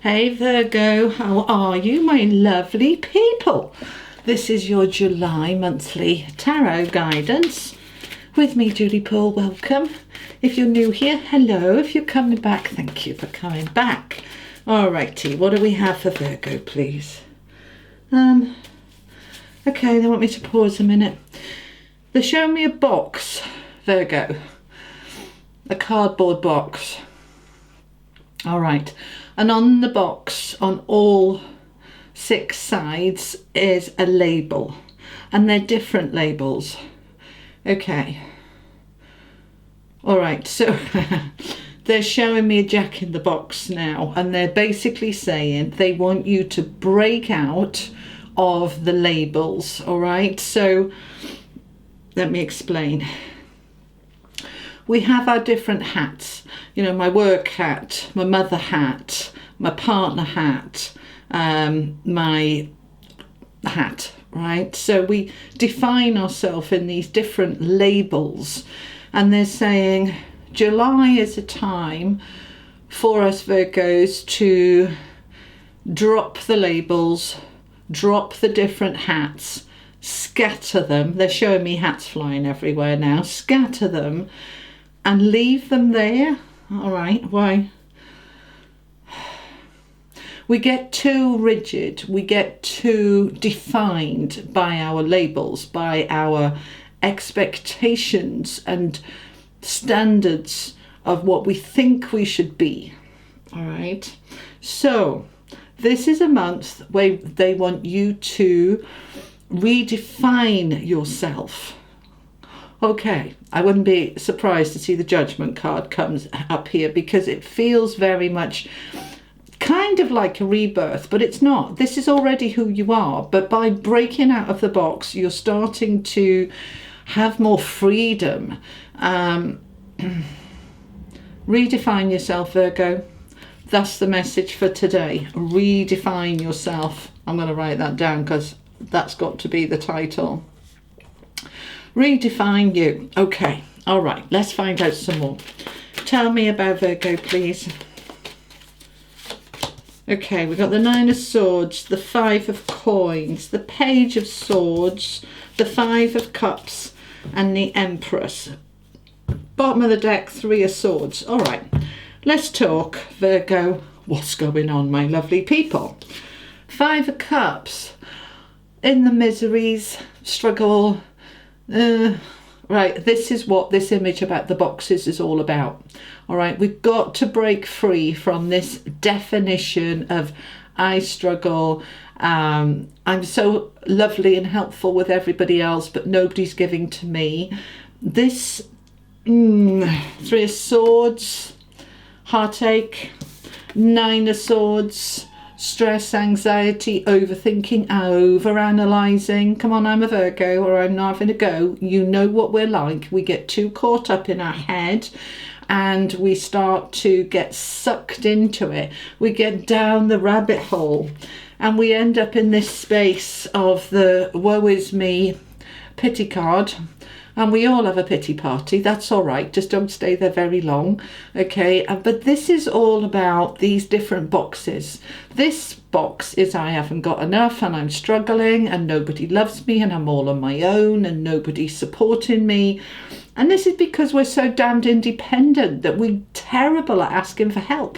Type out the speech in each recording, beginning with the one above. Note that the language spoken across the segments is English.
Hey Virgo, how are you, my lovely people? This is your July monthly tarot guidance with me, Julie Poole. Welcome. If you're new here, hello. If you're coming back, thank you for coming back. Alrighty, what do we have for Virgo, please? Okay, they want me to pause a minute. They're showing me a box, Virgo. A cardboard box. Alright, and on the box, on all 6 sides, is a label. And they're different labels. Okay. Alright, so they're showing me a Jack in the Box now. And they're basically saying they want you to break out of the labels. Alright, so let me explain. We have our different hats, you know, my work hat, my mother hat, my partner hat, my hat, right? So we define ourselves in these different labels, and they're saying July is a time for us Virgos to drop the labels, drop the different hats, scatter them. They're showing me hats flying everywhere now. Scatter them and leave them there. All right, why? We get too rigid, we get too defined by our labels, by our expectations and standards of what we think we should be. All right, so this is a month where they want you to redefine yourself. Okay, I wouldn't be surprised to see the Judgment card comes up here, because it feels very much kind of like a rebirth, but it's not. This is already who you are, but by breaking out of the box, you're starting to have more freedom. Redefine yourself, Virgo. That's the message for today. Redefine yourself. I'm going to write that down because that's got to be the title. Redefine you. Okay, all right, let's find out some more. Tell me about Virgo, please. Okay, we've got the 9 of Swords, the 5 of Coins, the Page of Swords, the 5 of Cups, and the Empress. Bottom of the deck, 3 of Swords. All right, let's talk, Virgo. What's going on, my lovely people? 5 of Cups. In the miseries, struggle. Right, this is what this image about the boxes is all about. All right, we've got to break free from this definition of I struggle, I'm so lovely and helpful with everybody else, but nobody's giving to me. This 3 of Swords, heartache, 9 of Swords, stress, anxiety, overthinking, overanalyzing. Come on, I'm a Virgo, or I'm not having a go. You know what we're like. We get too caught up in our head and we start to get sucked into it. We get down the rabbit hole and we end up in this space of the woe is me pity card. And we all have a pity party. That's all right. Just don't stay there very long. Okay. But this is all about these different boxes. This box is I haven't got enough and I'm struggling and nobody loves me and I'm all on my own and nobody's supporting me. And this is because we're so damned independent that we're terrible at asking for help.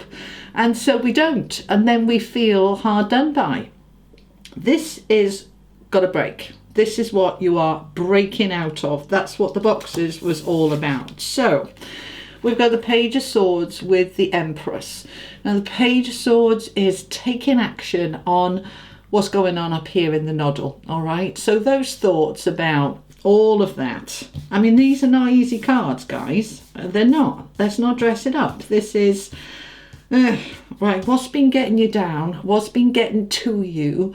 And so we don't. And then we feel hard done by. This is got to break. This is what you are breaking out of. That's what the boxes was all about. So we've got the Page of Swords with the Empress. Now the Page of Swords is taking action on what's going on up here in the noddle. All right. So those thoughts about all of that. I mean, these are not easy cards, guys. They're not. Let's not dress it up. This is right. What's been getting you down? What's been getting to you?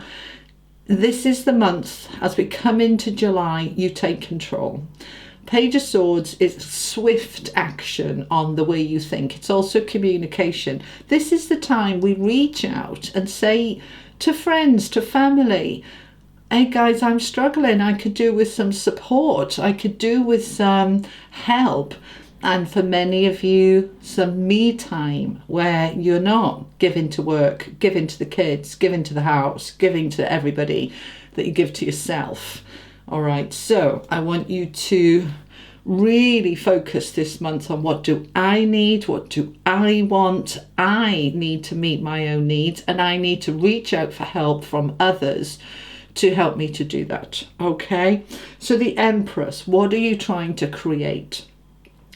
This is the month, as we come into July, you take control. Page of Swords is swift action on the way you think. It's also communication. This is the time we reach out and say to friends, to family, hey guys, I'm struggling. I could do with some support. I could do with some help. And for many of you, some me time where you're not giving to work, giving to the kids, giving to the house, giving to everybody, that you give to yourself. All right, so I want you to really focus this month on what do I need, what do I want. I need to meet my own needs, and I need to reach out for help from others to help me to do that. Okay, so the Empress, what are you trying to create?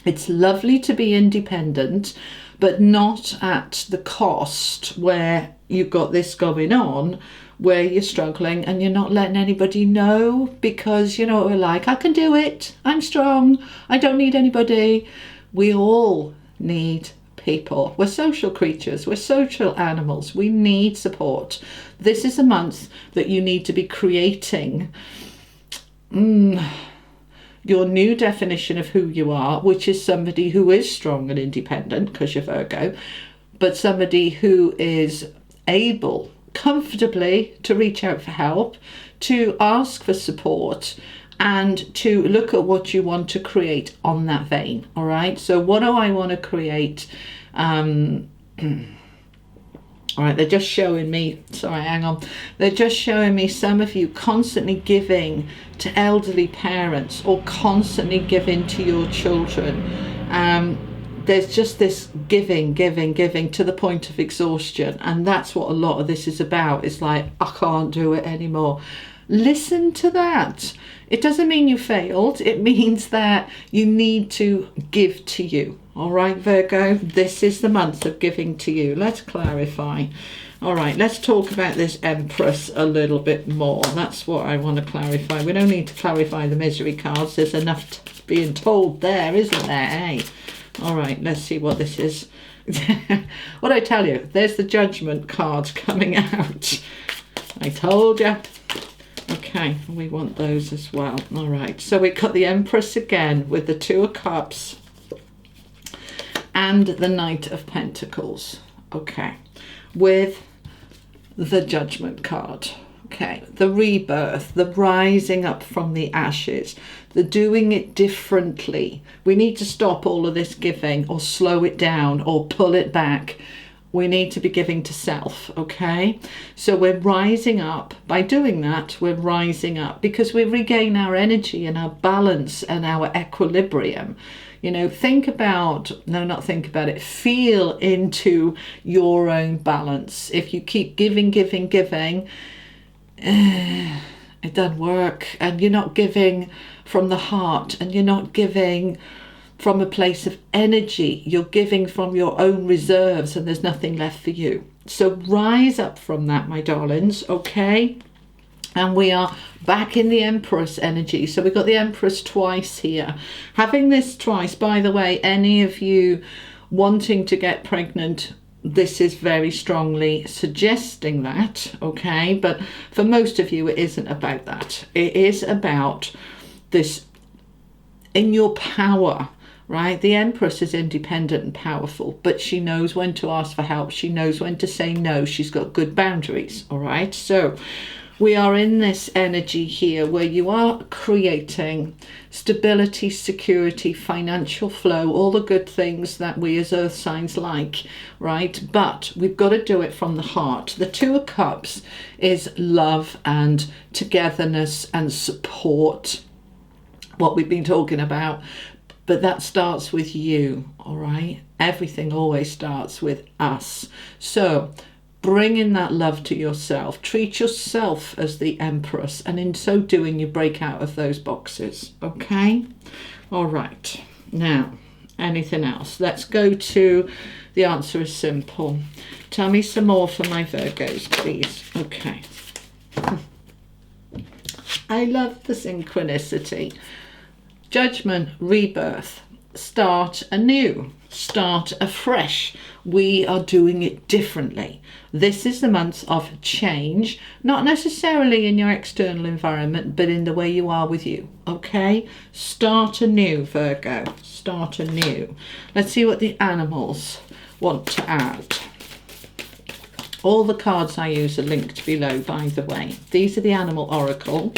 It's lovely to be independent, but not at the cost where you've got this going on, where you're struggling and you're not letting anybody know, because you know what we're like, I can do it, I'm strong, I don't need anybody. We all need people. We're social creatures, we're social animals, we need support. This is a month that you need to be creating your new definition of who you are, which is somebody who is strong and independent, because you're Virgo, but somebody who is able comfortably to reach out for help, to ask for support, and to look at what you want to create on that vein. All right, so what do I want to create? All right, they're just showing me, sorry, hang on. They're just showing me some of you constantly giving to elderly parents or constantly giving to your children. There's just this giving to the point of exhaustion. And that's what a lot of this is about. It's like, I can't do it anymore. Listen to that. It doesn't mean you failed. It means that you need to give to you. All right, Virgo, this is the month of giving to you. Let's clarify. All right, let's talk about this Empress a little bit more. That's what I want to clarify. We don't need to clarify the misery cards. There's enough being told there, isn't there? Hey. All right, let's see what this is. What I tell you, there's the Judgment card coming out. I told you. Okay, we want those as well. All right, so we've got the Empress again with the Two of Cups and the Knight of Pentacles. Okay, with the Judgment card. Okay, the rebirth, the rising up from the ashes, the doing it differently. We need to stop all of this giving, or slow it down, or pull it back. We need to be giving to self, okay? So we're rising up. By doing that, we're rising up because we regain our energy and our balance and our equilibrium. You know, feel into your own balance. If you keep giving, it doesn't work, and you're not giving from the heart, and you're not giving from a place of energy. You're giving from your own reserves, and there's nothing left for you. So rise up from that, my darlings, okay? And we are back in the Empress energy. So we've got the Empress twice here. Having this twice, by the way, any of you wanting to get pregnant, this is very strongly suggesting that, okay? But for most of you, it isn't about that. It is about this in your power, right? The Empress is independent and powerful, but she knows when to ask for help. She knows when to say no. She's got good boundaries, all right? So we are in this energy here where you are creating stability, security, financial flow, all the good things that we as earth signs like, right? But we've got to do it from the heart. The Two of Cups is love and togetherness and support, what we've been talking about. But that starts with you, all right? Everything always starts with us. So bring in that love to yourself. Treat yourself as the Empress, and in so doing, you break out of those boxes, okay? All right. Now, anything else? Let's go to the answer is simple. Tell me some more for my Virgos, please. Okay. I love the synchronicity. Judgment, rebirth, start anew, start afresh. We are doing it differently. This is the month of change, not necessarily in your external environment, but in the way you are with you, okay? Start anew, Virgo, start anew. Let's see what the animals want to add. All the cards I use are linked below, by the way. These are the animal oracle.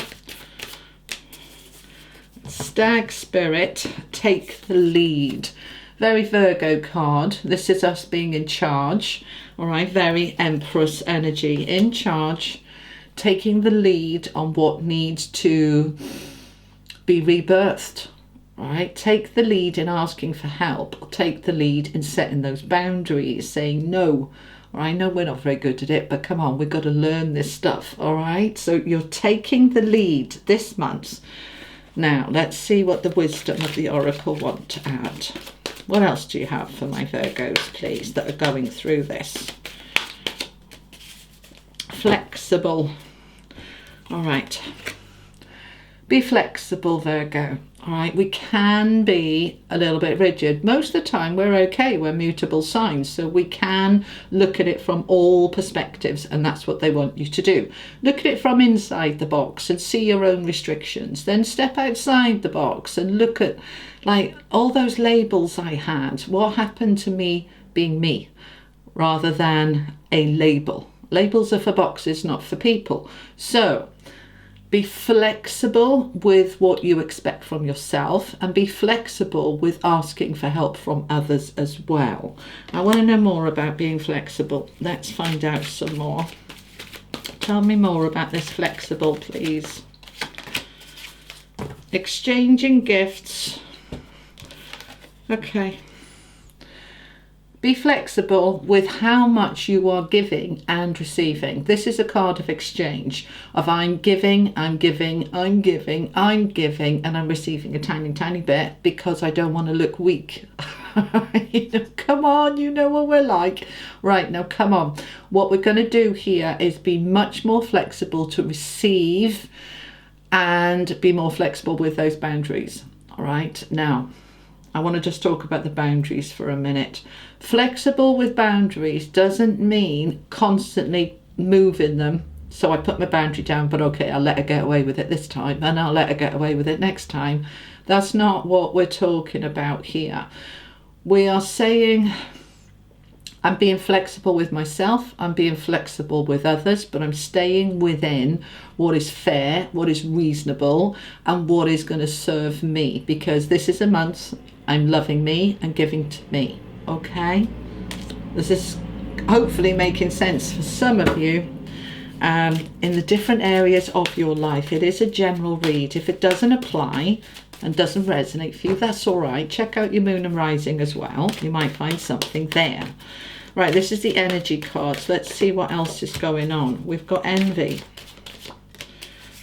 Stag Spirit, take the lead. Very Virgo card. This is us being in charge. All right, very Empress energy, in charge, taking the lead on what needs to be rebirthed. All right, take the lead in asking for help. Take the lead in setting those boundaries, saying no. All right, I know we're not very good at it, but come on, we've got to learn this stuff. All right, so you're taking the lead this month. Now, let's see what the wisdom of the Oracle want to add. What else do you have for my Virgos, please, that are going through this? Flexible. All right. Be flexible, Virgo. All right. We can be a little bit rigid. Most of the time, we're okay. We're mutable signs. So we can look at it from all perspectives. And that's what they want you to do. Look at it from inside the box and see your own restrictions. Then step outside the box and look at, like, all those labels I had. What happened to me being me rather than a label? Labels are for boxes, not for people. So be flexible with what you expect from yourself and be flexible with asking for help from others as well. I want to know more about being flexible. Let's find out some more. Tell me more about this flexible, please. Exchanging gifts. Okay. Be flexible with how much you are giving and receiving. This is a card of exchange, of I'm giving, I'm giving, I'm giving, I'm giving, and I'm receiving a tiny, tiny bit because I don't want to look weak. You know, come on, you know what we're like. Right, now come on. What we're going to do here is be much more flexible to receive and be more flexible with those boundaries. All right, now I want to just talk about the boundaries for a minute. Flexible with boundaries doesn't mean constantly moving them. So I put my boundary down, but okay, I'll let her get away with it this time and I'll let her get away with it next time. That's not what we're talking about here. We are saying I'm being flexible with myself, I'm being flexible with others, but I'm staying within what is fair, what is reasonable, and what is going to serve me, because this is a month I'm loving me and giving to me. Okay, this is hopefully making sense for some of you in the different areas of your life. It is a general read. If it doesn't apply and doesn't resonate for you, that's all right. Check out your moon and rising as well. You might find something there. Right, this is the energy cards. Let's see what else is going on. We've got envy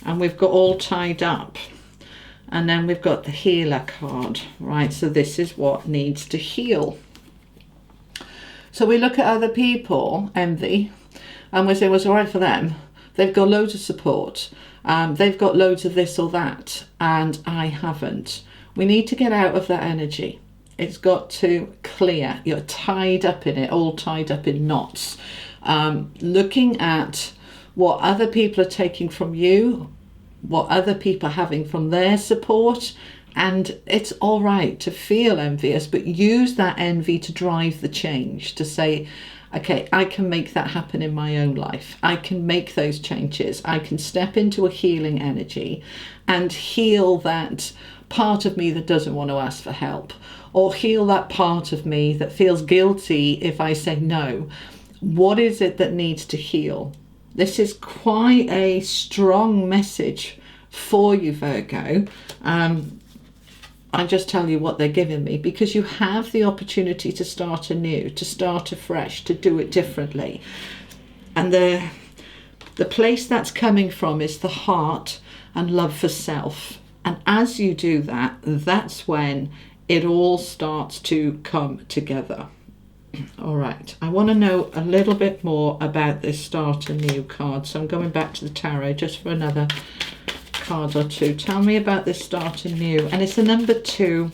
and we've got all tied up. And then we've got the healer card, right? So this is what needs to heal. So we look at other people, envy, and we say, well, it's all right for them. They've got loads of support. They've got loads of this or that, and I haven't. We need to get out of that energy. It's got to clear. You're tied up in it, all tied up in knots. Looking at what other people are taking from you, what other people are having from their support, and it's all right to feel envious, but use that envy to drive the change, to say, okay, I can make that happen in my own life. I can make those changes. I can step into a healing energy and heal that part of me that doesn't want to ask for help, or heal that part of me that feels guilty if I say no. What is it that needs to heal? This is quite a strong message for you, Virgo. I just tell you what they're giving me, because you have the opportunity to start anew, to start afresh, to do it differently. And the place that's coming from is the heart and love for self. And as you do that, that's when it all starts to come together. All right, I want to know a little bit more about this start anew card. So I'm going back to the tarot just for another card or two. Tell me about this start anew. And it's a number 2,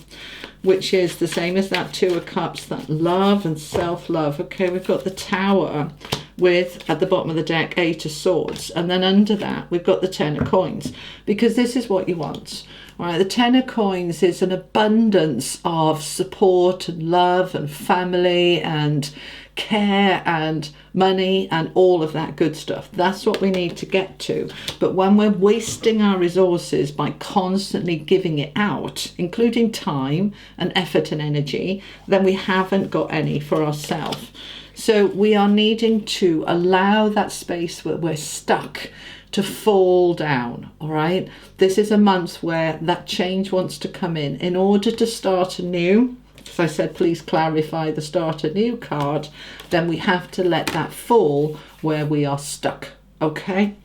which is the same as that 2 of Cups, that love and self-love. Okay, we've got the Tower with, at the bottom of the deck, 8 of Swords. And then under that, we've got the 10 of Coins, because this is what you want. All right, the 10 of Coins is an abundance of support and love and family and care and money and all of that good stuff. That's what we need to get to. But when we're wasting our resources by constantly giving it out, including time and effort and energy, then we haven't got any for ourselves. So we are needing to allow that space where we're stuck to fall down, all right? This is a month where that change wants to come in order to start anew. As I said, please clarify the start anew card. Then we have to let that fall where we are stuck, okay?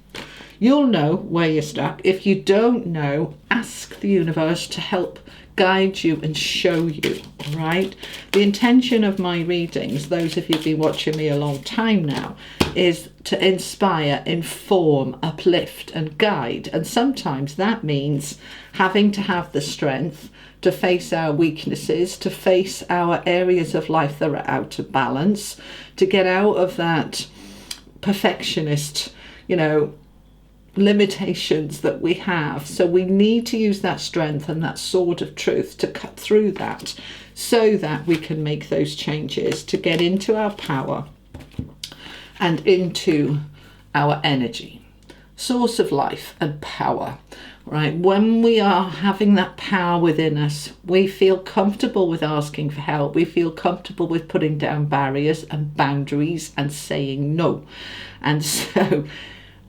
You'll know where you're stuck. If you don't know, ask the universe to help guide you and show you, all right? The intention of my readings, those of you who've been watching me a long time now, is to inspire, inform, uplift and guide. And sometimes that means having to have the strength to face our weaknesses, to face our areas of life that are out of balance, to get out of that perfectionist, limitations that we have. So we need to use that strength and that sword of truth to cut through that so that we can make those changes, to get into our power and into our energy. Source of life and power, right? When we are having that power within us, we feel comfortable with asking for help. We feel comfortable with putting down barriers and boundaries and saying no. And so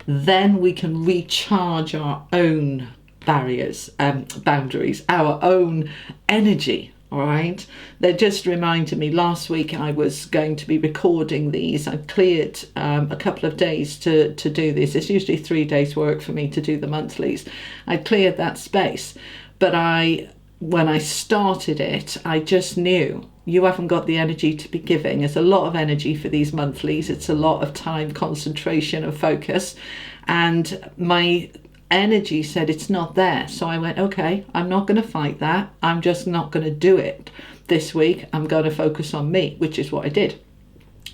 then we can recharge our own barriers and boundaries, our own energy, all right? They just reminded me, last week I was going to be recording these. I cleared a couple of days to do this. It's usually 3 days work for me to do the monthlies. I cleared that space, but when I started it, I just knew you haven't got the energy to be giving. It's a lot of energy for these monthlies. It's a lot of time, concentration and focus. And my energy said it's not there. So I went, okay, I'm not going to fight that. I'm just not going to do it this week. I'm going to focus on me, which is what I did.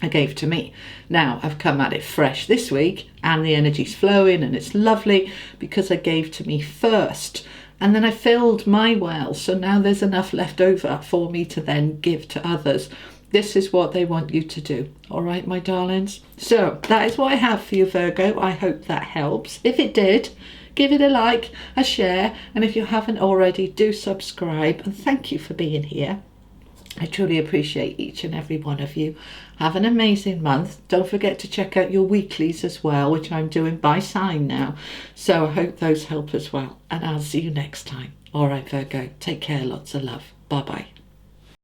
I gave to me. Now I've come at it fresh this week and the energy's flowing and it's lovely because I gave to me first. And then I filled my well, so now there's enough left over for me to then give to others. This is what they want you to do. All right, my darlings? So that is what I have for you, Virgo. I hope that helps. If it did, give it a like, a share, and if you haven't already, do subscribe. And thank you for being here. I truly appreciate each and every one of you. Have an amazing month. Don't forget to check out your weeklies as well, which I'm doing by sign now. So I hope those help as well. And I'll see you next time. All right, Virgo. Take care. Lots of love. Bye-bye.